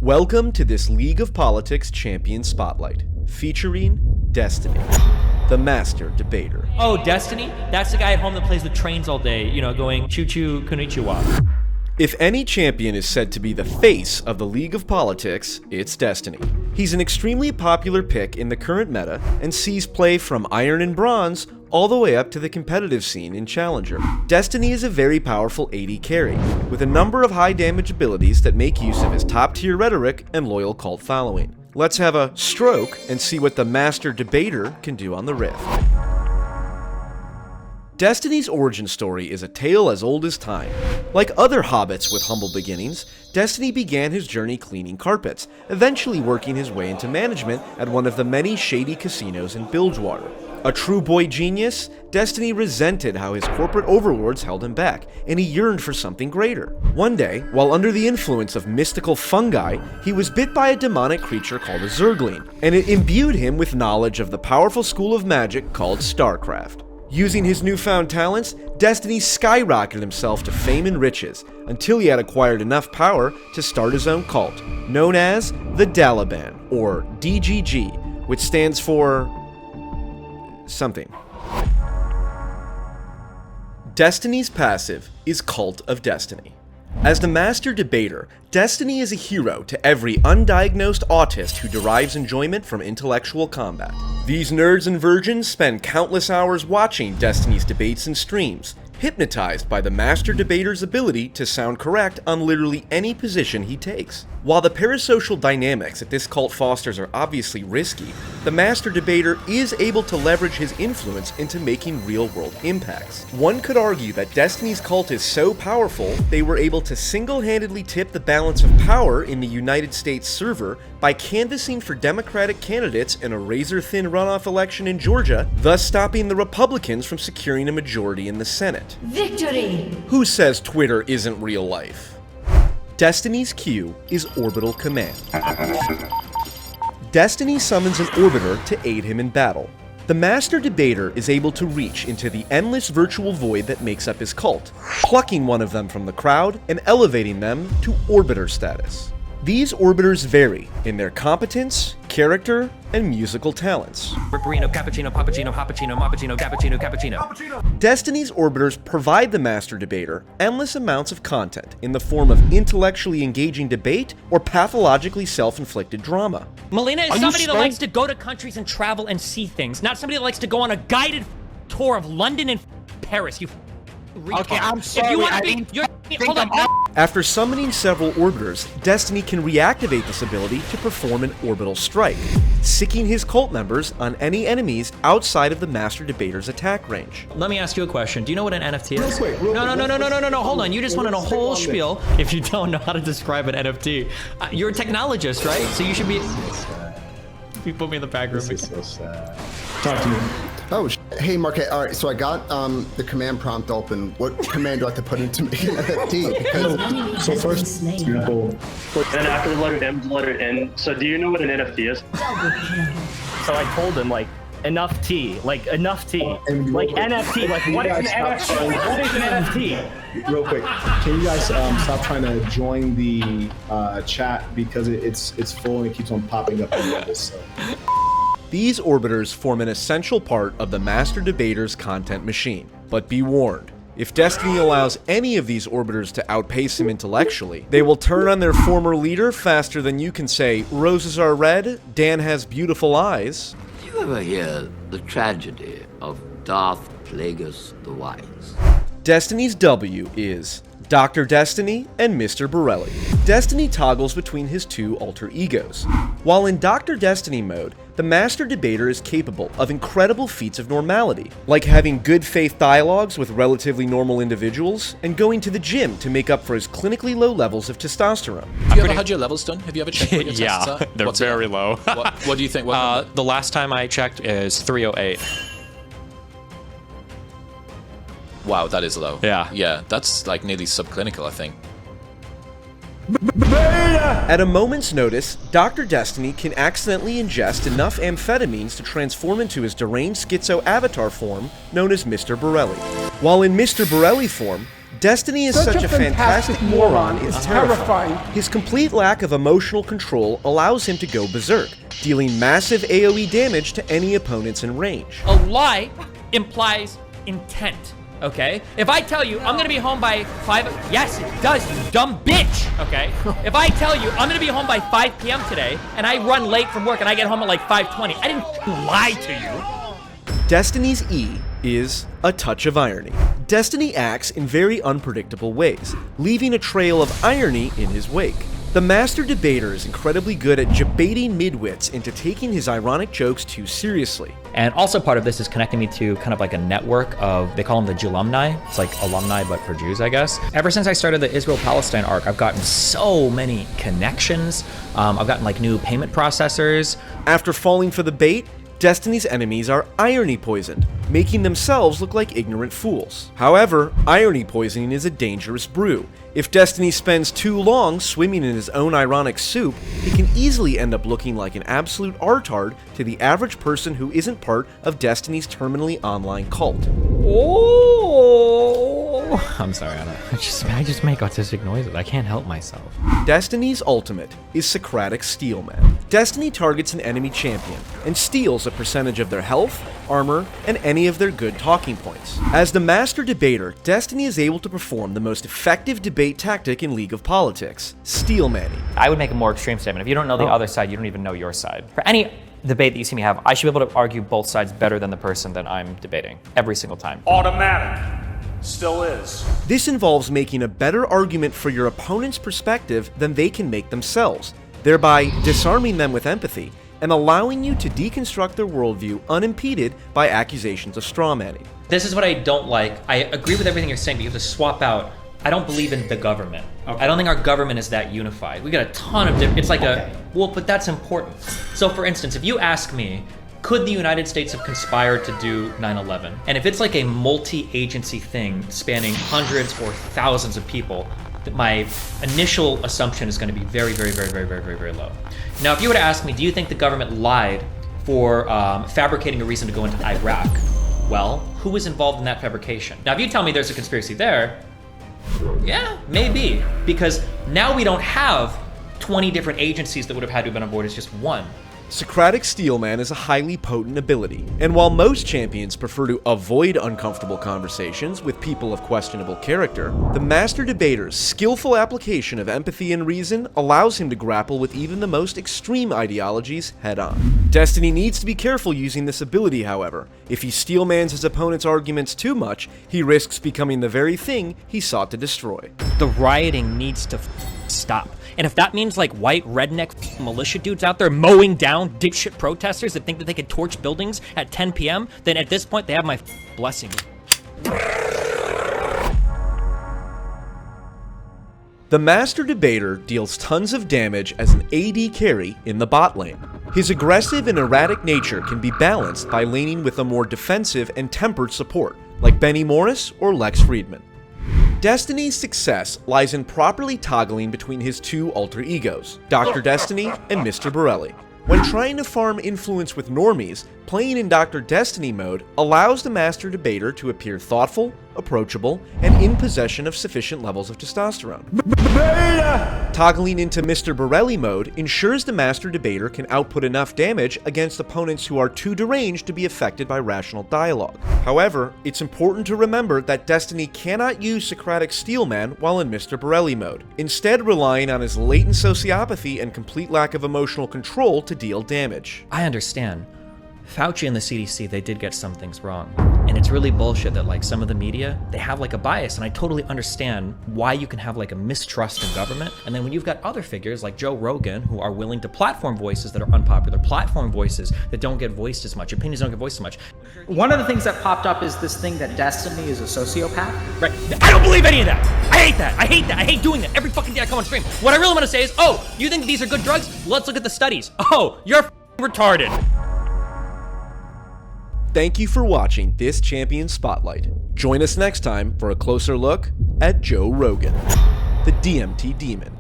Welcome to this League of Politics Champion Spotlight, featuring Destiny, the Master Debater. Oh, Destiny? That's the guy at home that plays the trains all day, going choo-choo konnichiwa. If any champion is said to be the face of the League of Politics, it's Destiny. He's an extremely popular pick in the current meta and sees play from Iron and Bronze all the way up to the competitive scene in Challenger. Destiny is a very powerful AD carry, with a number of high damage abilities that make use of his top tier rhetoric and loyal cult following. Let's have a stroke and see what the Master Debater can do on the Rift. Destiny's origin story is a tale as old as time. Like other hobbits with humble beginnings, Destiny began his journey cleaning carpets, eventually working his way into management at one of the many shady casinos in Bilgewater. A true boy genius, Destiny resented how his corporate overlords held him back, and he yearned for something greater. One day, while under the influence of mystical fungi, he was bit by a demonic creature called a Zergling, and it imbued him with knowledge of the powerful school of magic called StarCraft. Using his newfound talents, Destiny skyrocketed himself to fame and riches, until he had acquired enough power to start his own cult, known as the Dalaban, or DGG, which stands for something. Destiny's passive is Cult of Destiny. As the Master Debater, Destiny is a hero to every undiagnosed autist who derives enjoyment from intellectual combat. These nerds and virgins spend countless hours watching Destiny's debates and streams, hypnotized by the Master Debater's ability to sound correct on literally any position he takes. While the parasocial dynamics that this cult fosters are obviously risky, the Master Debater is able to leverage his influence into making real-world impacts. One could argue that Destiny's cult is so powerful, they were able to single-handedly tip the balance of power in the United States server by canvassing for Democratic candidates in a razor-thin runoff election in Georgia, thus stopping the Republicans from securing a majority in the Senate. Victory! Who says Twitter isn't real life? Destiny's Q is Orbital Command. Destiny summons an Orbiter to aid him in battle. The Master Debater is able to reach into the endless virtual void that makes up his cult, plucking one of them from the crowd and elevating them to Orbiter status. These Orbiters vary in their competence, character, and musical talents. Ripperino, cappuccino, pappuccino, hoppuccino, moppuccino, cappuccino, cappuccino. Destiny's Orbiters provide the Master Debater endless amounts of content in the form of intellectually engaging debate or pathologically self-inflicted drama. Melina is somebody that likes to go to countries and travel and see things, not somebody that likes to go on a guided tour of London and Paris, you retard. Okay, I'm sorry, If you want I to be, didn't you're, hold on. After summoning several Orbiters, Destiny can reactivate this ability to perform an orbital strike, sicking his cult members on any enemies outside of the Master Debater's attack range. Let me ask you a question. Do you know what an NFT is? quick, No. Hold on. You just went on a whole spiel. If you don't know how to describe an NFT, you're a technologist, right? So you should be. You put me in the back room. This is so sad. Talk to me. Oh, hey, Marquette. All right, so I got the command prompt open. What command do I have to put in to make an NFT? Because So first, simple. And then after the letter M, the letter N. So do you know what an NFT is? So I told him, enough tea. Like, enough tea. And Like, real quick, NFT. Like, what is an NFT? What is an NFT? Real quick, can you guys stop trying to join the chat because it's full and it keeps on popping up on levels. So. These Orbiters form an essential part of the Master Debater's content machine. But be warned, if Destiny allows any of these Orbiters to outpace him intellectually, they will turn on their former leader faster than you can say, "Roses are red, Dan has beautiful eyes." Did you ever hear the tragedy of Darth Plagueis the Wise? Destiny's W is Dr. Destiny and Mr. Borelli. Destiny toggles between his two alter egos. While in Dr. Destiny mode, the Master Debater is capable of incredible feats of normality, like having good faith dialogues with relatively normal individuals, and going to the gym to make up for his clinically low levels of testosterone. Have you ever had your levels done? Have you ever checked what your tests are? They're very low. What do you think? The last time I checked is 308. Wow, that is low. Yeah. Yeah, that's like nearly subclinical, I think. At a moment's notice, Dr. Destiny can accidentally ingest enough amphetamines to transform into his deranged schizo avatar form known as Mr. Borelli. While in Mr. Borelli form, Destiny is such a fantastic moron, it's terrifying. His complete lack of emotional control allows him to go berserk, dealing massive AoE damage to any opponents in range. A lie implies intent, okay? If I tell you I'm gonna be home by 5, yes, it does, you dumb bitch, okay? If I tell you I'm gonna be home by 5 p.m. today, and I run late from work and I get home at like 5:20, I didn't lie to you. Destiny's E is a touch of irony. Destiny acts in very unpredictable ways, leaving a trail of irony in his wake. The master debater is incredibly good at debating midwits into taking his ironic jokes too seriously. And also part of this is connecting me to kind of like a network of, they call them the Julumni. It's like alumni, but for Jews, I guess. Ever since I started the Israel-Palestine arc, I've gotten so many connections. I've gotten like new payment processors. After falling for the bait, Destiny's enemies are irony poisoned, making themselves look like ignorant fools. However, irony poisoning is a dangerous brew. If Destiny spends too long swimming in his own ironic soup, he can easily end up looking like an absolute artard to the average person who isn't part of Destiny's terminally online cult. Oh! I'm sorry, I just make autistic noises. I can't help myself. Destiny's ultimate is Socratic Steelman. Destiny targets an enemy champion and steals a percentage of their health, armor, and any of their good talking points. As the master debater, Destiny is able to perform the most effective debate tactic in League of Politics, Steelmanning. I would make a more extreme statement. If you don't know the other side, you don't even know your side. For any debate that you see me have, I should be able to argue both sides better than the person that I'm debating every single time. Automatic. Still is. This involves making a better argument for your opponent's perspective than they can make themselves, thereby disarming them with empathy and allowing you to deconstruct their worldview unimpeded by accusations of strawmanning. This is what I don't like. I agree with everything you're saying, but you have to swap out. I don't believe in the government. Okay. I don't think our government is that unified. We got a ton of different, it's like well, but that's important. So for instance, if you ask me, could the United States have conspired to do 9/11? And if it's like a multi-agency thing spanning hundreds or thousands of people, my initial assumption is going to be very, very, very, very, very, very, very low. Now, if you were to ask me, do you think the government lied for fabricating a reason to go into Iraq? Well, who was involved in that fabrication? Now, if you tell me there's a conspiracy there, yeah, maybe. Because now we don't have 20 different agencies that would have had to have been on board, it's just one. Socratic Steelman is a highly potent ability, and while most champions prefer to avoid uncomfortable conversations with people of questionable character, the master debater's skillful application of empathy and reason allows him to grapple with even the most extreme ideologies head-on. Destiny needs to be careful using this ability, however. If he steelmans his opponent's arguments too much, he risks becoming the very thing he sought to destroy. The rioting needs to stop. And if that means like white redneck militia dudes out there mowing down dipshit protesters that think that they could torch buildings at 10 p.m., then at this point they have my blessing. The master debater deals tons of damage as an AD carry in the bot lane. His aggressive and erratic nature can be balanced by laning with a more defensive and tempered support, like Benny Morris or Lex Friedman. Destiny's success lies in properly toggling between his two alter egos, Dr. Destiny and Mr. Borelli. When trying to farm influence with normies, playing in Dr. Destiny mode allows the master debater to appear thoughtful, approachable, and in possession of sufficient levels of testosterone. Toggling into Mr. Borelli mode ensures the master debater can output enough damage against opponents who are too deranged to be affected by rational dialogue. However, it's important to remember that Destiny cannot use Socratic Steelman while in Mr. Borelli mode, instead relying on his latent sociopathy and complete lack of emotional control to deal damage. I understand. Fauci and the CDC, they did get some things wrong. And it's really bullshit that like some of the media, they have like a bias, and I totally understand why you can have like a mistrust in government. And then when you've got other figures like Joe Rogan who are willing to platform voices that are unpopular, platform voices that don't get voiced as much, opinions don't get voiced as much. One of the things that popped up is this thing that Destiny is a sociopath. Right, I don't believe any of that. I hate that, I hate that, I hate doing that. Every fucking day I come on stream. What I really want to say is, oh, you think these are good drugs? Let's look at the studies. Oh, you're retarded. Thank you for watching this Champion Spotlight. Join us next time for a closer look at Joe Rogan, the DMT Demon.